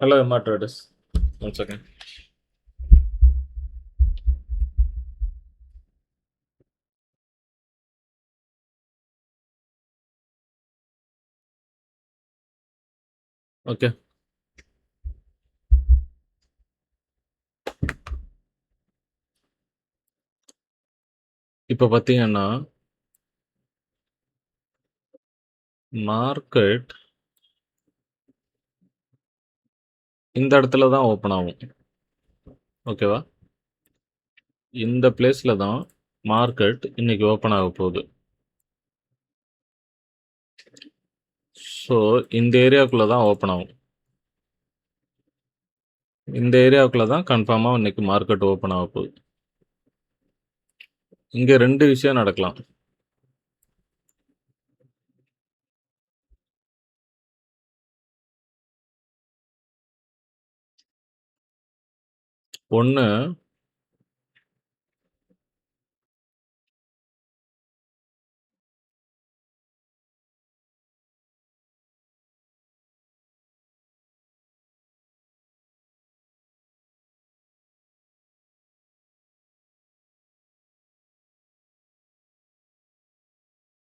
Hello, Emma Traders. One second. Okay. இப்போ பார்த்தீங்கன்னா market இந்த இடத்துல தான் ஓப்பன் ஆகும். ஓகேவா? இந்த பிளேஸில் தான் மார்க்கெட் இன்னைக்கு ஓப்பன் ஆக போகுது. ஸோ இந்த ஏரியாவுக்குள்ளே தான் ஓப்பன் ஆகும். இந்த ஏரியாவுக்குள்ளே தான் கன்ஃபார்மாக இன்னைக்கு மார்க்கெட் ஓப்பன் ஆக போகுது. இங்கே ரெண்டு விஷயம் நடக்கலாம். ஒன்று,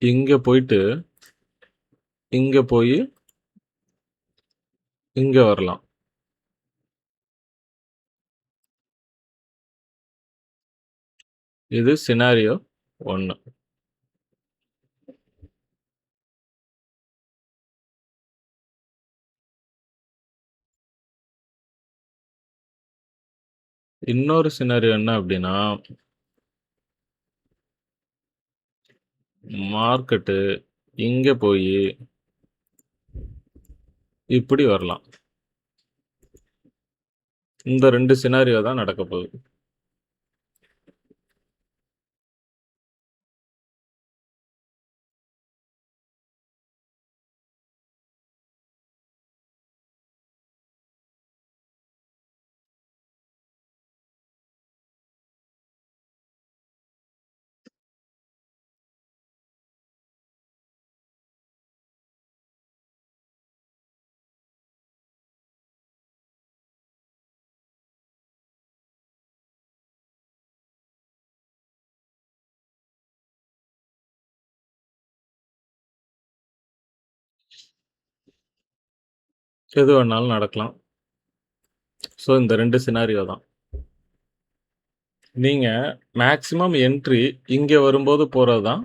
இங்கே போயிட்டு இங்கே போய் இங்கே வரலாம். இது சினாரியோ 1. இன்னொரு சினாரியோ என்ன அப்படின்னா, மார்க்கெட்டு இங்கே போய் இப்படி வரலாம். இந்த ரெண்டு சினாரியோ தான் நடக்க போகுது. எது வேணாலும் நடக்கலாம். ஸோ இந்த ரெண்டு சினாரியோ தான். நீங்கள் மேக்ஸிமம் என்ட்ரி இங்கே வரும்போது போகிறது தான்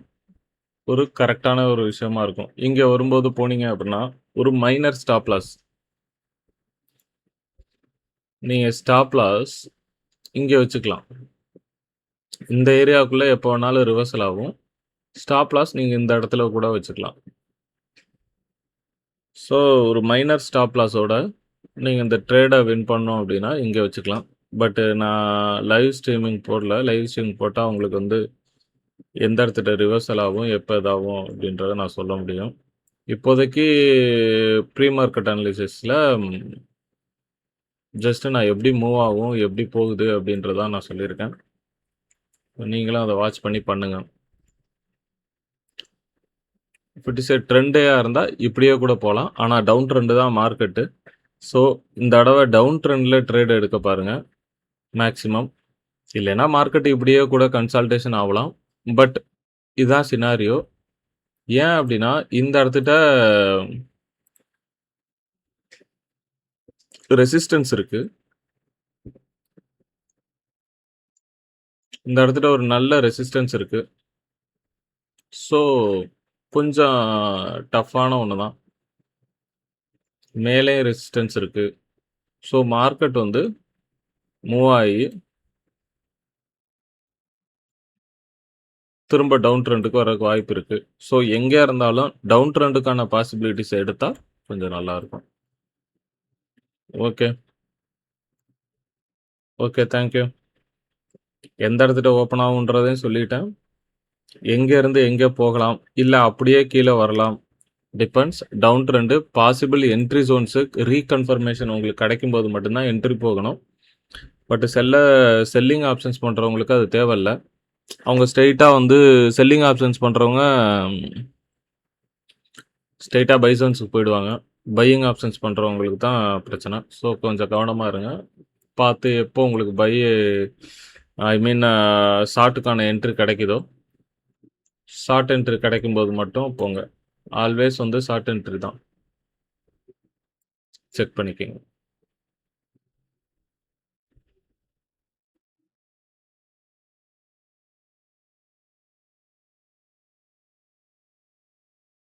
ஒரு கரெக்டான ஒரு விஷயமா இருக்கும். இங்கே வரும்போது போனீங்க அப்படின்னா ஒரு மைனர் ஸ்டாப் லாஸ். நீங்கள் ஸ்டாப் லாஸ் இங்கே வச்சுக்கலாம். இந்த ஏரியாவுக்குள்ளே எப்போ வேணாலும் ரிவர்சல் ஆகும். ஸ்டாப் லாஸ் நீங்கள் இந்த இடத்துல கூட வச்சுக்கலாம். ஸோ ஒரு மைனர் ஸ்டாப் லாஸோட நீங்கள் இந்த ட்ரேடை வின் பண்ணோம் அப்படின்னா இங்கே வச்சுக்கலாம். பட்டு நான் லைவ் ஸ்ட்ரீமிங் போடல. லைவ் ஸ்ட்ரீமிங் போட்டால் உங்களுக்கு வந்து எந்த இடத்துல ரிவர்சல் ஆகும், எப்போ இதாகும் அப்படின்றத நான் சொல்ல முடியும். இப்போதைக்கு ப்ரீ மார்க்கெட் அனாலிசிஸில் ஜஸ்ட்டு நான் எப்படி மூவ் ஆகும், எப்படி போகுது அப்படின்றதான் நான் சொல்லியிருக்கேன். நீங்களும் அதை வாட்ச் பண்ணி பண்ணுங்கள். இப்போ இட் இஸ் ட்ரெண்டேயாக இருந்தால் இப்படியே கூட போகலாம். ஆனால் டவுன் ட்ரெண்டு தான் மார்க்கெட்டு. ஸோ இந்த தடவை டவுன் ட்ரெண்டில் ட்ரேட் எடுக்க பாருங்கள் மேக்ஸிமம். இல்லைன்னா மார்க்கெட் இப்படியே கூட கன்சால்டேஷன் ஆகலாம். பட் இதுதான் சினாரியோ. ஏன் அப்படின்னா இந்த இடத்துட்ட ரெசிஸ்டன்ஸ் இருக்குது. இந்த இடத்துல ஒரு நல்ல ரெசிஸ்டன்ஸ் இருக்குது. ஸோ கொஞ்சம் டஃப்பான ஒன்று தான். மேலே ரெசிஸ்டன்ஸ் இருக்குது. ஸோ மார்க்கெட் வந்து மூவ் ஆகி திரும்ப டவுன் ட்ரெண்டுக்கு வரக்கு வாய்ப்பு இருக்குது. ஸோ எங்கே இருந்தாலும் டவுன் ட்ரெண்டுக்கான பாசிபிலிட்டிஸ் எடுத்தால் கொஞ்சம் நல்லாயிருக்கும். Okay okay, thank you. எந்த இடத்துல ஓப்பன் ஆகுன்றதையும் சொல்லிட்டேன். எங்கேருந்து எங்கே போகலாம், இல்லை அப்படியே கீழே வரலாம், depends. Down trend possible entry zones reconfirmation உங்களுக்கு கிடைக்கும்போது மட்டும்தான் என்ட்ரி போகணும். பட் செல்லிங் ஆப்ஷன்ஸ் பண்ணுறவங்களுக்கு அது தேவையில்லை. அவங்க ஸ்ட்ரெயிட்டாக வந்து செல்லிங் ஆப்ஷன்ஸ் பண்ணுறவங்க ஸ்ட்ரெயிட்டாக பை ஜோன்ஸுக்கு போயிடுவாங்க. பையிங் ஆப்ஷன்ஸ் பண்ணுறவங்களுக்கு தான் பிரச்சனை. ஸோ கொஞ்சம் கவனமாக இருங்க. பார்த்து எப்போ உங்களுக்கு ஐ மீன் ஷார்ட்டுக்கான என்ட்ரி கிடைக்குதோ, ஷார்ட் என்ட்ரி கிடைக்கும்போது மட்டும் போங்க. ஆல்வேஸ் வந்து ஷார்ட் என்ட்ரி தான். செக் பண்ணிக்கங்க.